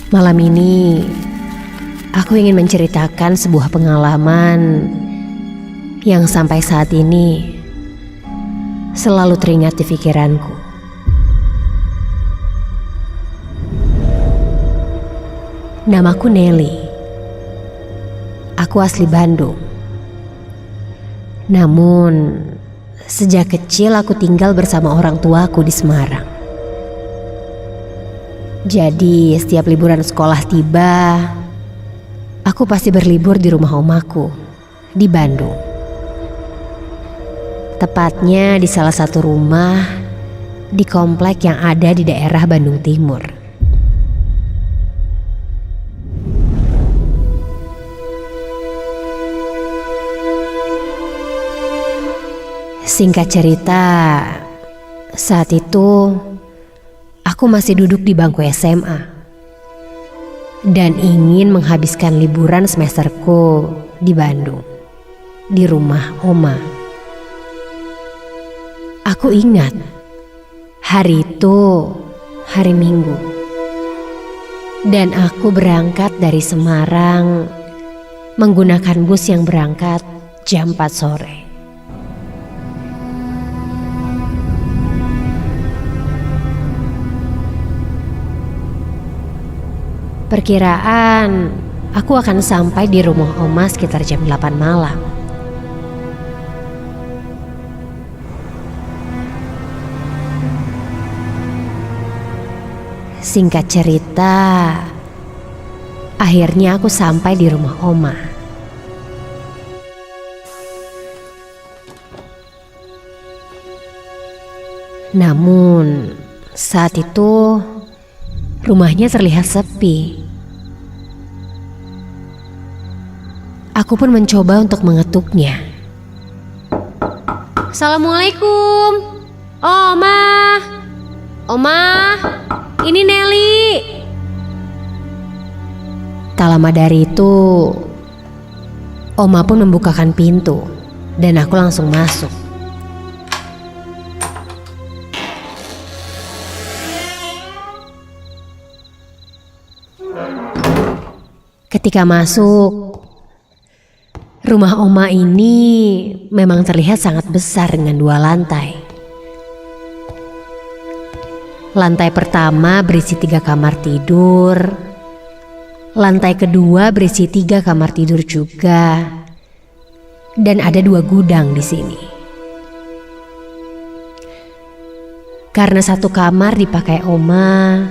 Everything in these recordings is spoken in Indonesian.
Malam ini, aku ingin menceritakan sebuah pengalaman yang sampai saat ini selalu teringat di pikiranku. Namaku Nelly. Aku asli Bandung. Namun, sejak kecil aku tinggal bersama orang tuaku di Semarang. Jadi setiap liburan sekolah tiba, aku pasti berlibur di rumah omaku di Bandung. Tepatnya di salah satu rumah di komplek yang ada di daerah Bandung Timur. Singkat cerita, saat itu aku masih duduk di bangku SMA dan ingin menghabiskan liburan semesterku di Bandung, di rumah oma. Aku ingat hari itu hari Minggu dan aku berangkat dari Semarang menggunakan bus yang berangkat jam 4 sore. Perkiraan aku akan sampai di rumah oma sekitar jam 8 malam. Singkat cerita, akhirnya aku sampai di rumah oma. Namun, saat itu rumahnya terlihat sepi. Aku pun mencoba untuk mengetuknya. Assalamualaikum, Oma. Oma, ini Nelly. Tak lama dari itu, Oma pun membukakan pintu dan aku langsung masuk. Ketika masuk, rumah oma ini memang terlihat sangat besar dengan 2 lantai. Lantai pertama berisi 3 kamar tidur. Lantai kedua berisi 3 kamar tidur juga. Dan ada 2 gudang di sini. Karena 1 kamar dipakai oma,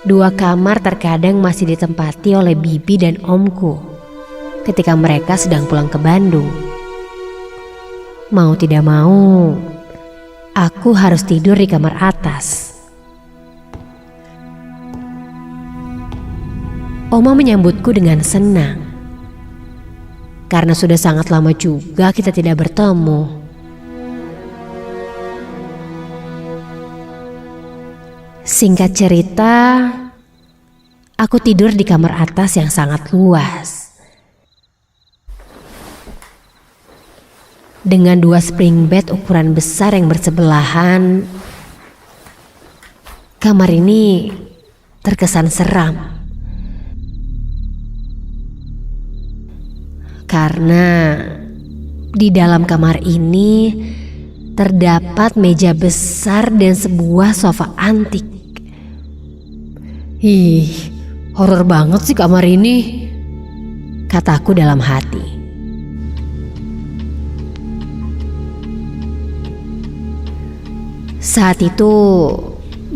2 kamar terkadang masih ditempati oleh bibi dan omku ketika mereka sedang pulang ke Bandung. Mau tidak mau, aku harus tidur di kamar atas. Oma menyambutku dengan senang karena sudah sangat lama juga kita tidak bertemu. Singkat cerita, aku tidur di kamar atas yang sangat luas. Dengan 2 spring bed ukuran besar yang bersebelahan, kamar ini terkesan seram. Karena di dalam kamar ini terdapat meja besar dan sebuah sofa antik. Ih, horor banget sih kamar ini, kataku dalam hati. Saat itu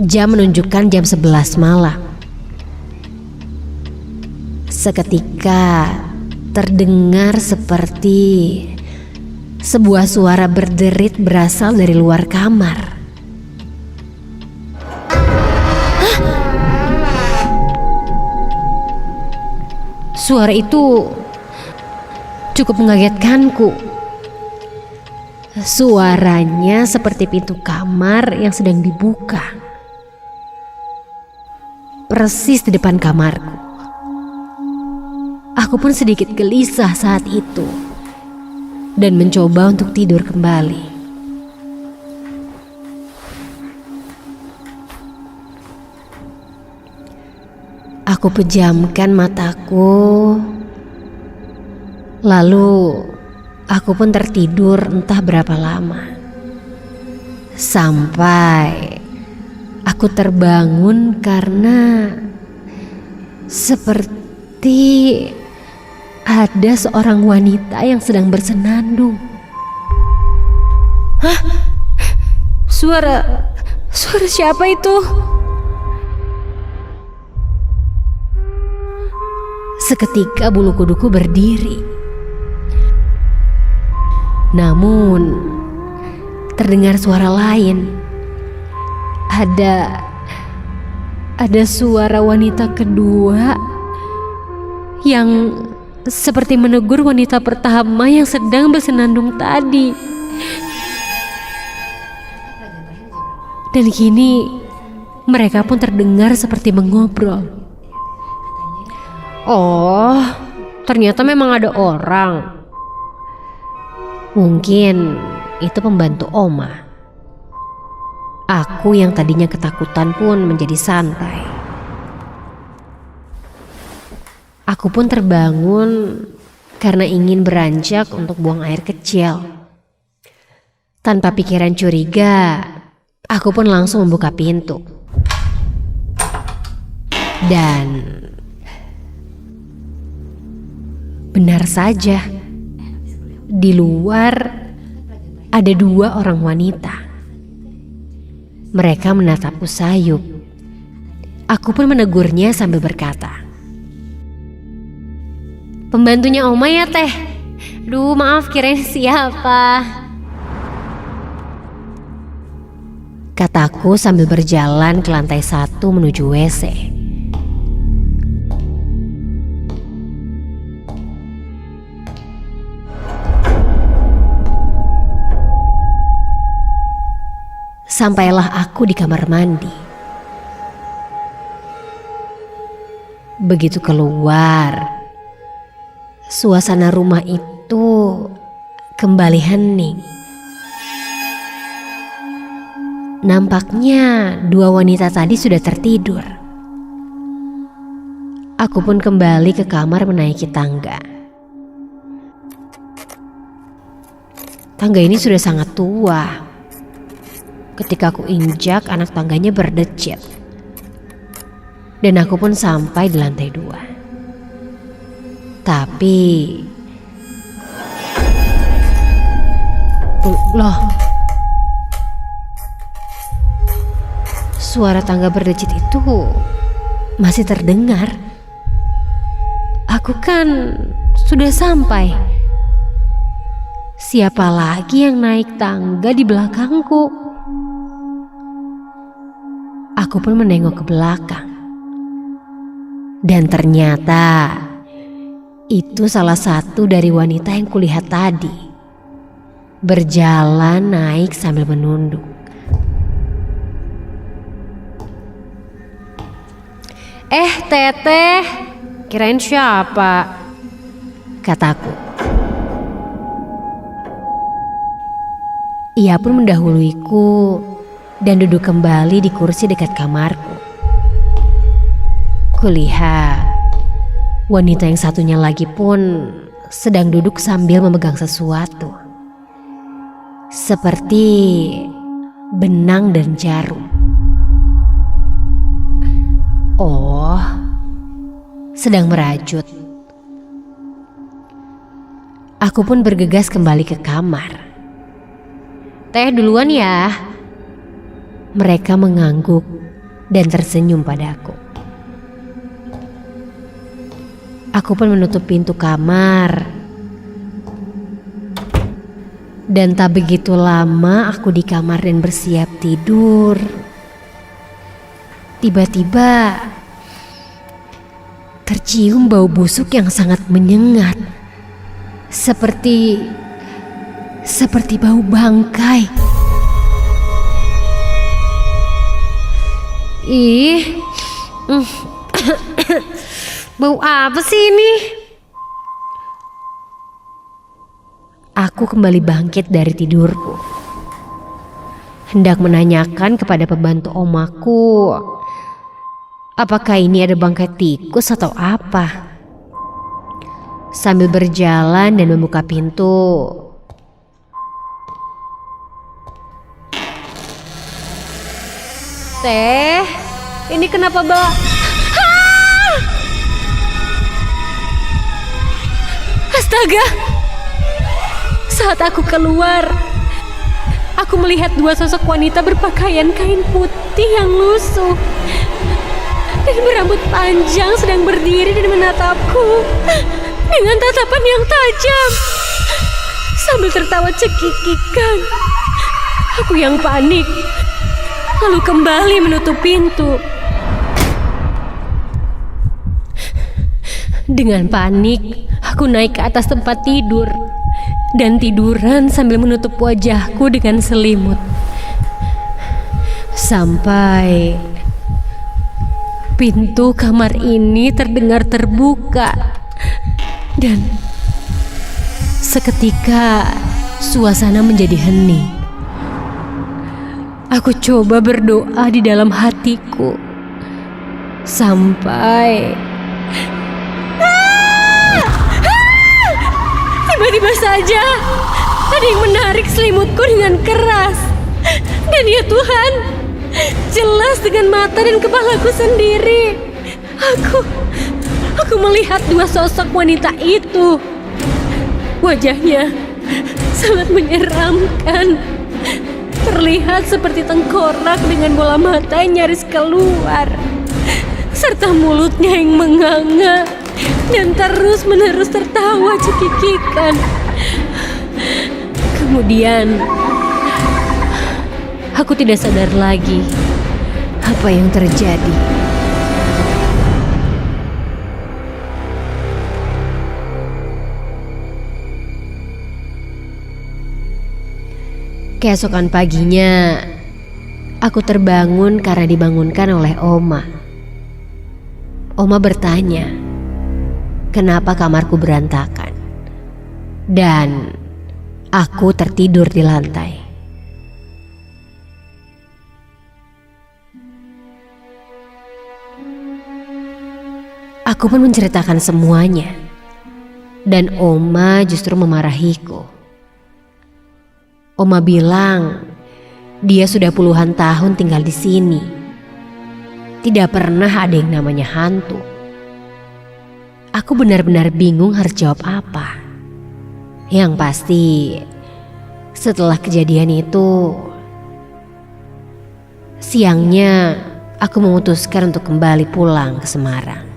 jam menunjukkan jam 11 malam. Seketika terdengar seperti sebuah suara berderit berasal dari luar kamar. Suara itu cukup mengagetkanku. Suaranya seperti pintu kamar yang sedang dibuka. Persis di depan kamarku. Aku pun sedikit gelisah saat itu dan mencoba untuk tidur kembali. Aku pejamkan mataku. Lalu aku pun tertidur entah berapa lama. Sampai aku terbangun karena seperti ada seorang wanita yang sedang bersenandung. Hah? Suara siapa itu? Seketika bulu kuduku berdiri. Namun terdengar suara lain. Ada suara wanita kedua yang seperti menegur wanita pertama yang sedang bersenandung tadi. Dan kini mereka pun terdengar seperti mengobrol. Oh, ternyata memang ada orang. Mungkin itu pembantu Oma. Aku yang tadinya ketakutan pun menjadi santai. Aku pun terbangun karena ingin beranjak untuk buang air kecil. Tanpa pikiran curiga, aku pun langsung membuka pintu. Dan benar saja, di luar ada dua orang wanita. Mereka menatapku sayup. Aku pun menegurnya sambil berkata, "Pembantunya Oma ya teh? Duh maaf, kirain siapa?" Kataku sambil berjalan ke lantai 1 menuju WC. Sampailah aku di kamar mandi. Begitu keluar, suasana rumah itu kembali hening. Nampaknya dua wanita tadi sudah tertidur. Aku pun kembali ke kamar menaiki tangga. Tangga ini sudah sangat tua. Ketika aku injak, anak tangganya berdecit. Dan aku pun sampai di lantai 2. Tapi loh, suara tangga berdecit itu masih terdengar. Aku kan sudah sampai. Siapa lagi yang naik tangga di belakangku? Aku pun menengok ke belakang. Dan ternyata itu salah satu dari wanita yang kulihat tadi. Berjalan naik sambil menunduk. Teteh, kirain siapa? Kataku. Ia pun mendahuluiku dan duduk kembali di kursi dekat kamarku. Kulihat wanita yang satunya lagi pun sedang duduk sambil memegang sesuatu. Seperti benang dan jarum. Oh, sedang merajut. Aku pun bergegas kembali ke kamar. Teh duluan ya. Mereka mengangguk dan tersenyum padaku. Aku pun menutup pintu kamar. Dan tak begitu lama aku di kamar dan bersiap tidur. Tiba-tiba tercium bau busuk yang sangat menyengat. Seperti bau bangkai. Ih, bau apa sih ini? Aku kembali bangkit dari tidurku. Hendak menanyakan kepada pembantu omaku Apakah ini ada bangkai tikus atau apa? Sambil berjalan dan membuka pintu, "Teh, ini kenapa Astaga! Saat aku keluar, aku melihat dua sosok wanita berpakaian kain putih yang lusuh dan berambut panjang sedang berdiri dan menatapku dengan tatapan yang tajam sambil tertawa cekikikan. Aku yang panik, lalu kembali menutup pintu. Dengan panik, aku naik ke atas tempat tidur dan tiduran sambil menutup wajahku dengan selimut. Sampai pintu kamar ini terdengar terbuka dan seketika suasana menjadi hening. Aku coba berdoa di dalam hatiku sampai tiba-tiba saja ada yang menarik selimutku dengan keras. Dan ya Tuhan, jelas dengan mata dan kepalaku sendiri, aku melihat dua sosok wanita itu. Wajahnya sangat menyeramkan, terlihat seperti tengkorak dengan bola mata yang nyaris keluar, serta mulutnya yang menganga dan terus-menerus tertawa cekikikan. Kemudian aku tidak sadar lagi apa yang terjadi. Keesokan paginya, aku terbangun karena dibangunkan oleh Oma. Oma bertanya, kenapa kamarku berantakan? Dan aku tertidur di lantai. Aku pun menceritakan semuanya, dan Oma justru memarahiku. Oma bilang dia sudah puluhan tahun tinggal di sini. Tidak pernah ada yang namanya hantu. Aku benar-benar bingung harus jawab apa. Yang pasti setelah kejadian itu, siangnya aku memutuskan untuk kembali pulang ke Semarang.